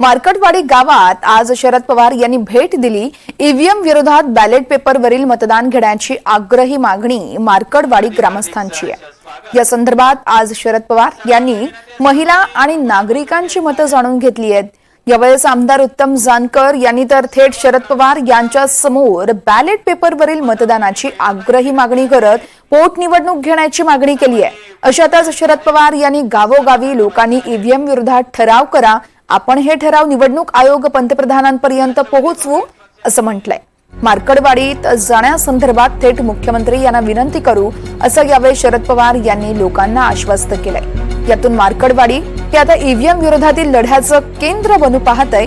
मार्कटवाडी गावात आज शरद पवार यांनी भेट दिली। ईव्हीएम विरोधात बॅलेट पेपरवरील मतदान घेण्याची आग्रही मागणी मार्कटवाडी ग्रामस्थांची आहे। या संदर्भात आज शरद पवार यांनी महिला आणि नागरिकांची मतं जाणून घेतली आहेत। यावेळेस आमदार उत्तम जानकर यांनी तर थेट शरद पवार यांच्या समोर बॅलेट पेपरवरील मतदानाची आग्रही मागणी करत पोटनिवडणूक घेण्याची मागणी केली आहे। अशातच शरद पवार यांनी गावोगावी लोकांनी ईव्हीएम विरोधात ठराव करा, आपण हे ठराव निवडणूक आयोग पंतप्रधानांपर्यंत पोहोचवू असं म्हटलंय। मार्कटवाडीत जाण्यासंदर्भात थेट मुख्यमंत्री यांना विनंती करू असं यावेळी शरद पवार यांनी लोकांना आश्वस्त केलंय। यातून मार्कटवाडी हे आता ईव्हीएम विरोधातील लढ्याचं केंद्र बनू पाहतंय।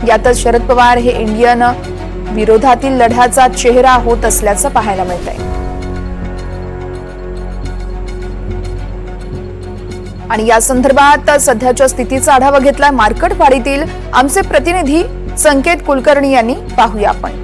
यातच शरद पवार हे इंडियन विरोधातील लढ्याचा चेहरा होत असल्याचं पाहायला मिळतंय। आणि या संदर्भात सध्याच्या स्थितीचा आढावा घेतलाय मार्कटवाडीतील आमचे प्रतिनिधी संकेत कुलकर्णी यांनी। पाहूया आपण।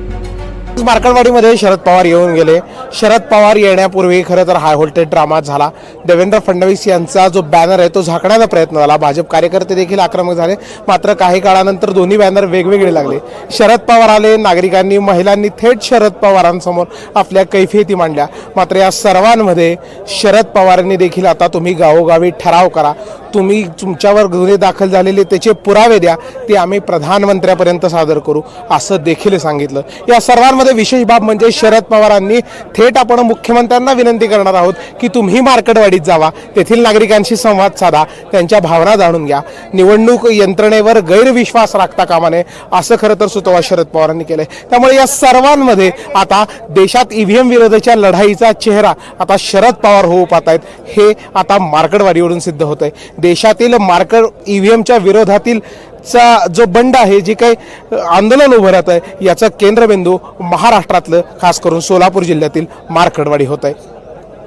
मार्कटवाडीमध्ये शरद पवार येऊन गेले। शरद पवार येण्यापूर्वी खरं तर हाय व्होल्टेज ड्रामा झाला। देवेंद्र फडणवीस यांचा जो बॅनर आहे तो झाकण्याचा प्रयत्न झाला। भाजप कार्यकर्ते देखील आक्रमक झाले, मात्र काही काळानंतर दोन्ही बॅनर वेगवेगळे लागले। शरद पवार आले, नागरिकांनी महिलांनी थेट शरद पवारांसमोर आपल्या कैफियती मांडल्या। मात्र या सर्वांमध्ये शरद पवारांनी देखील आता तुम्ही गावोगावी ठराव करा, तुम्ही तुमच्यावर गुन्हे दाखल झालेले त्याचे पुरावे द्या, ते आम्ही प्रधानमंत्र्यांपर्यंत सादर करू असं देखील सांगितलं। या सर्वांमध्ये विशेष बाब म्हणजे शरद पवारांनी थेट आपण मुख्यमंत्र्यांना विनंती करणार आहोत की तुम्ही मार्कटवाडीत जावा, तेथील नागरिकांशी संवाद साधा, त्यांच्या भावना जाणून घ्या, निवडणूक यंत्रणेवर गैरविश्वास राखता कामा नये असं खरं तर सुतोवा शरद पवारांनी केलंय। त्यामुळे या सर्वांमध्ये आता देशात ईव्हीएम विरोधाच्या लढाईचा चेहरा आता शरद पवार होऊ पाहत आहेत, हे आता मार्कटवाडीवरून सिद्ध होत आहे। देशातील ईव्हीएमच्या विरोधातील जो बंड आहे, जे काही आंदोलन उभं राहत आहे, याचा केंद्रबिंदू महाराष्ट्रातलं खास करून सोलापूर जिल्ह्यातील मार्कटवाडी होत आहे।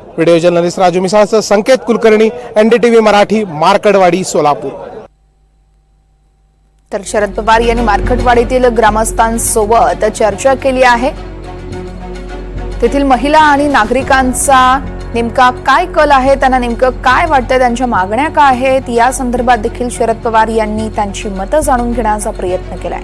व्हिडिओ जर्नलिस्ट राजू मिसाळसह संकेत कुलकर्णी, NDTV मराठी, मार्कटवाडी, सोलापूर। तर शरद पवार यांनी मार्कटवाडीतील ग्रामस्थांसोबत चर्चा केली आहे। तेथील महिला आणि नागरिकांचा नेमका काय कल आहे, त्यांना नेमकं काय वाटतं, त्यांच्या मागण्या काय आहेत, या संदर्भात देखील शरद पवार यांनी त्यांची मतं जाणून घेण्याचा प्रयत्न केलाय।